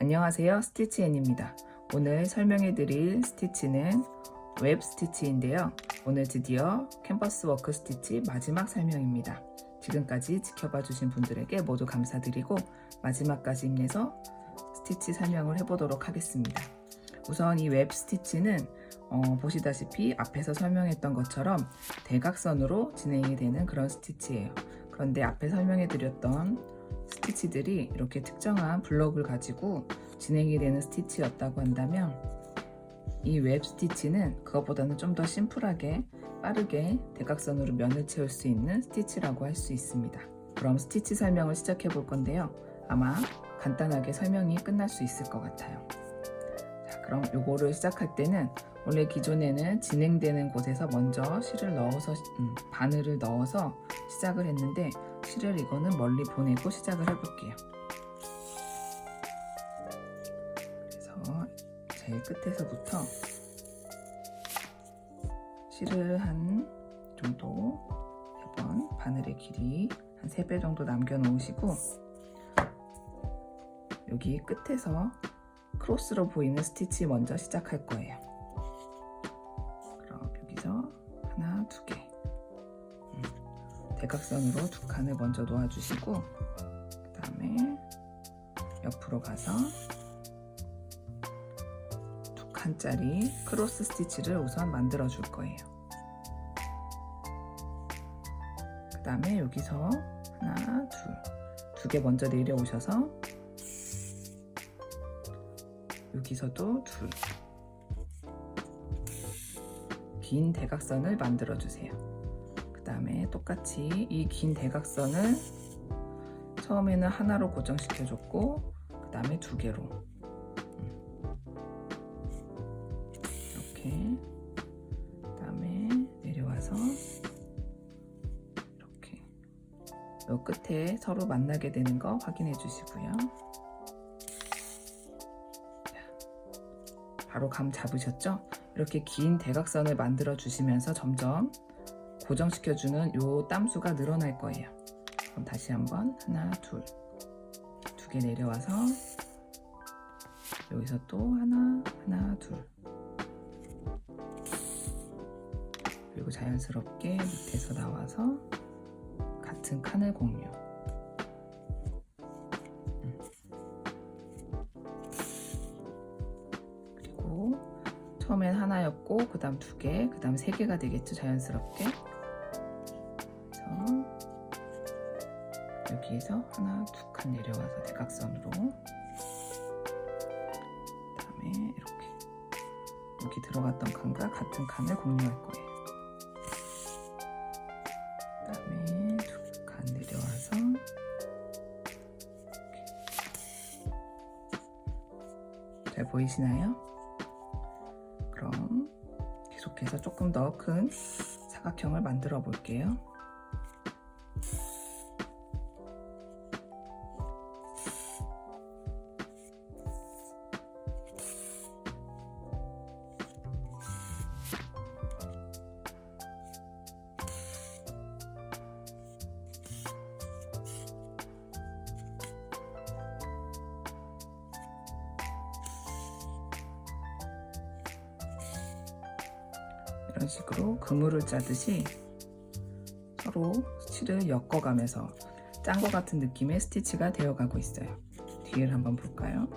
안녕하세요, 스티치앤입니다. 오늘 설명해 드릴 스티치는 웹 스티치인데요. 오늘 드디어 캔버스 워크 스티치 마지막 설명입니다. 지금까지 지켜봐 주신 분들에게 모두 감사드리고 마지막까지 힘내서 스티치 설명을 해보도록 하겠습니다. 우선 이 웹 스티치는 보시다시피 앞에서 설명했던 것처럼 대각선으로 진행이 되는 그런 스티치예요. 그런데 앞에 설명해 드렸던 스티치들이 이렇게 특정한 블럭을 가지고 진행이 되는 스티치였다고 한다면 이 웹 스티치는 그것보다는 좀 더 심플하게 빠르게 대각선으로 면을 채울 수 있는 스티치라고 할 수 있습니다. 그럼 스티치 설명을 시작해 볼 건데요. 아마 간단하게 설명이 끝날 수 있을 것 같아요. 자, 그럼 요거를 시작할 때는 원래 기존에는 진행되는 곳에서 먼저 실을 넣어서 바늘을 넣어서 시작을 했는데 실을 이거는 멀리 보내고 시작을 해볼게요. 그래서 제일 끝에서부터 실을 한 정도 4번 바늘의 길이 한 3배 정도 남겨 놓으시고 여기 끝에서 크로스로 보이는 스티치 먼저 시작할 거예요. 그럼 여기서 하나, 2개 대각선으로 2칸을 먼저 놓아주시고 그 다음에 옆으로 가서 2칸짜리 크로스 스티치를 우선 만들어 줄 거예요. 그 다음에 여기서 하나, 2개 먼저 내려오셔서 여기서도 긴 대각선을 만들어 주세요. 그 다음에 똑같이 이 긴 대각선을 처음에는 하나로 고정시켜 줬고 그 다음에 2개로 이렇게 그 다음에 내려와서 이렇게 요 끝에 서로 만나게 되는 거 확인해 주시고요. 바로 감 잡으셨죠? 이렇게 긴 대각선을 만들어 주시면서 점점 고정시켜주는 요 땀수가 늘어날 거예요. 그럼 다시 한번 하나, 2개 내려와서 여기서 또 하나, 2 그리고 자연스럽게 밑에서 나와서 같은 칸을 공유. 그리고 처음엔 하나였고 그 다음 2개, 그 다음 3개가 되겠죠. 자연스럽게. 여기에서 하나, 2칸 내려와서 대각선으로 그 다음에 이렇게 여기 들어갔던 칸과 같은 칸을 공유할 거예요. 그 다음에 2칸 내려와서 이렇게. 잘 보이시나요? 그럼 계속해서 조금 더 큰 사각형을 만들어 볼게요. 이런 식으로 그물을 짜듯이 서로 실을 엮어가면서 짠 것 같은 느낌의 스티치가 되어가고 있어요. 뒤를 한번 볼까요?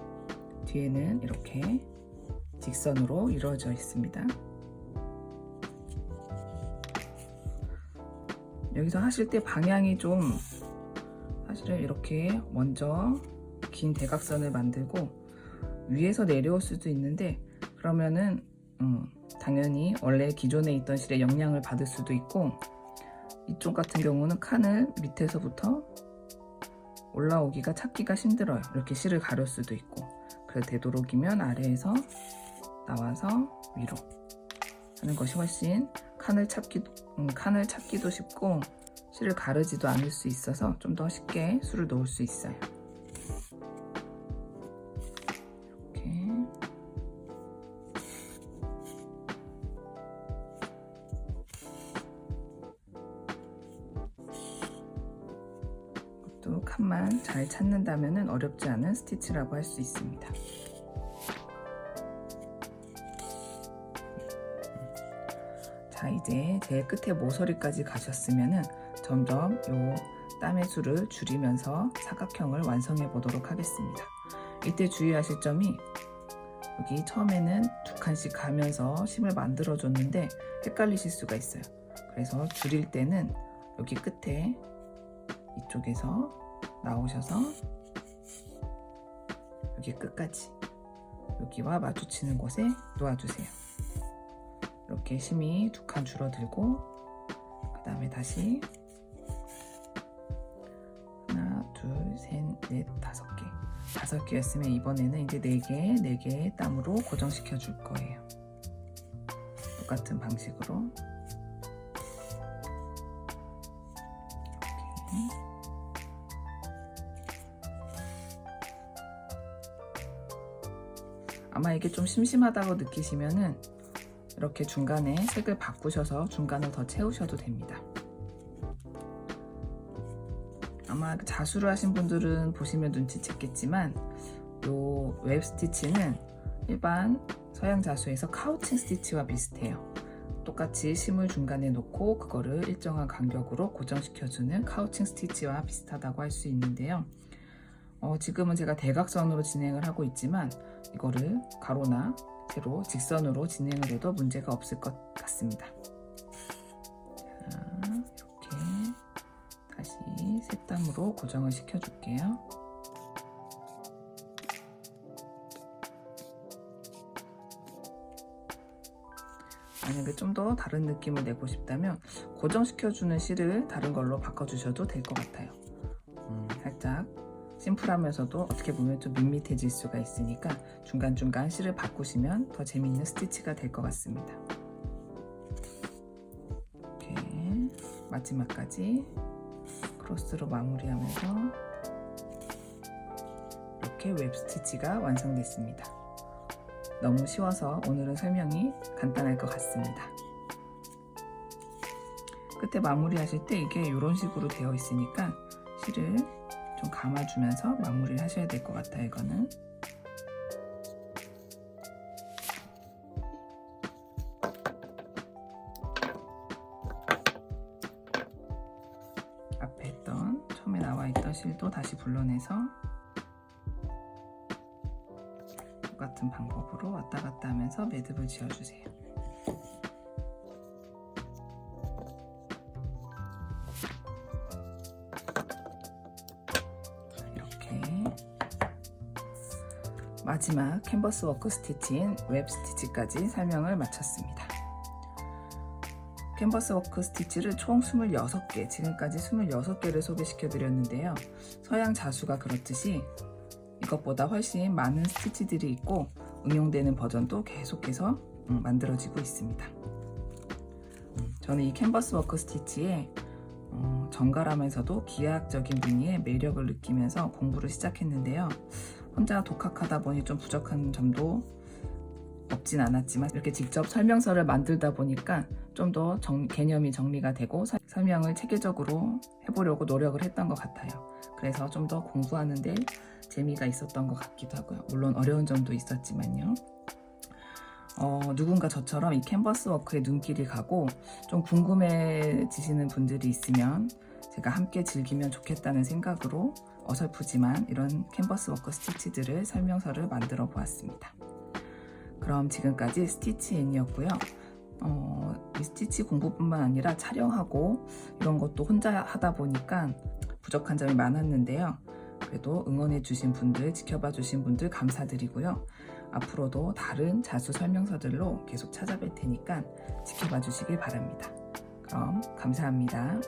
뒤에는 이렇게 직선으로 이루어져 있습니다. 여기서 하실 때 방향이 좀 사실은 이렇게 먼저 긴 대각선을 만들고 위에서 내려올 수도 있는데 그러면은 당연히 원래 기존에 있던 실에 영향을 받을 수도 있고 이쪽 같은 경우는 칸을 밑에서부터 올라오기가 찾기가 힘들어요. 이렇게 실을 가릴 수도 있고 그래서 되도록이면 아래에서 나와서 위로 하는 것이 훨씬 칸을 찾기도 쉽고 실을 가르지도 않을 수 있어서 좀 더 쉽게 술을 놓을 수 있어요. 칸만 잘 찾는다면 어렵지 않은 스티치라고 할 수 있습니다. 자, 이제 제일 끝에 모서리까지 가셨으면 점점 요 땀의 수를 줄이면서 사각형을 완성해 보도록 하겠습니다. 이때 주의하실 점이 여기 처음에는 2칸씩 가면서 심을 만들어 줬는데 헷갈리실 수가 있어요. 그래서 줄일 때는 여기 끝에 이쪽에서 나오셔서 여기 끝까지 여기와 마주치는 곳에 놓아주세요. 이렇게 심이 2칸 줄어들고 그 다음에 다시 하나, 둘, 셋, 넷, 5개 5개였으면 이번에는 이제 4개, 4개의 땀으로 고정시켜 줄 거예요. 똑같은 방식으로 이렇게. 아마 이게 좀 심심하다고 느끼시면은 이렇게 중간에 색을 바꾸셔서 중간을 더 채우셔도 됩니다. 아마 자수를 하신 분들은 보시면 눈치챘겠지만 요 웹 스티치는 일반 서양 자수에서 카우칭 스티치와 비슷해요. 똑같이 심을 중간에 놓고 그거를 일정한 간격으로 고정시켜주는 카우칭 스티치와 비슷하다고 할 수 있는데요. 지금은 제가 대각선으로 진행을 하고 있지만 이거를 가로나 세로, 직선으로 진행을 해도 문제가 없을 것 같습니다. 자, 이렇게 다시 셋땀으로 고정을 시켜줄게요. 만약에 좀 더 다른 느낌을 내고 싶다면 고정시켜주는 실을 다른 걸로 바꿔주셔도 될 것 같아요. 살짝 심플하면서도 어떻게 보면 좀 밋밋해질 수가 있으니까 중간중간 실을 바꾸시면 더 재미있는 스티치가 될 것 같습니다. 이렇게 마지막까지 크로스로 마무리하면서 이렇게 웹 스티치가 완성됐습니다. 너무 쉬워서 오늘은 설명이 간단할 것 같습니다. 끝에 마무리하실 때 이게 이런 식으로 되어 있으니까 실을 좀 감아주면서 마무리를 하셔야 될 것 같아요. 이거는 앞에 했던 처음에 나와 있던 실도 다시 불러내서 똑같은 방법으로 왔다 갔다 하면서 매듭을 지어주세요. 이렇게 마지막 캔버스 워크 스티치인 웹 스티치까지 설명을 마쳤습니다. 캔버스 워크 스티치를 총 26개, 지금까지 26개를 소개시켜 드렸는데요. 서양 자수가 그렇듯이 이것보다 훨씬 많은 스티치들이 있고 응용되는 버전도 계속해서 만들어지고 있습니다. 저는 이 캔버스 워크 스티치에 정갈하면서도 기하학적인 무늬의 매력을 느끼면서 공부를 시작했는데요. 혼자 독학하다 보니 좀 부족한 점도 없진 않았지만 이렇게 직접 설명서를 만들다 보니까 좀 더 개념이 정리가 되고 설명을 체계적으로 해보려고 노력을 했던 것 같아요. 그래서 좀 더 공부하는데 재미가 있었던 것 같기도 하고요. 물론 어려운 점도 있었지만요. 누군가 저처럼 이 캔버스 워크에 눈길이 가고 좀 궁금해지시는 분들이 있으면 제가 함께 즐기면 좋겠다는 생각으로 어설프지만 이런 캔버스 워크 스티치들을 설명서를 만들어 보았습니다. 그럼 지금까지 스티치 N이었고요. 이 스티치 공부뿐만 아니라 촬영하고 이런 것도 혼자 하다 보니까 부족한 점이 많았는데요. 그래도 응원해 주신 분들, 지켜봐 주신 분들 감사드리고요. 앞으로도 다른 자수 설명서들로 계속 찾아뵐 테니까 지켜봐 주시길 바랍니다. 그럼 감사합니다.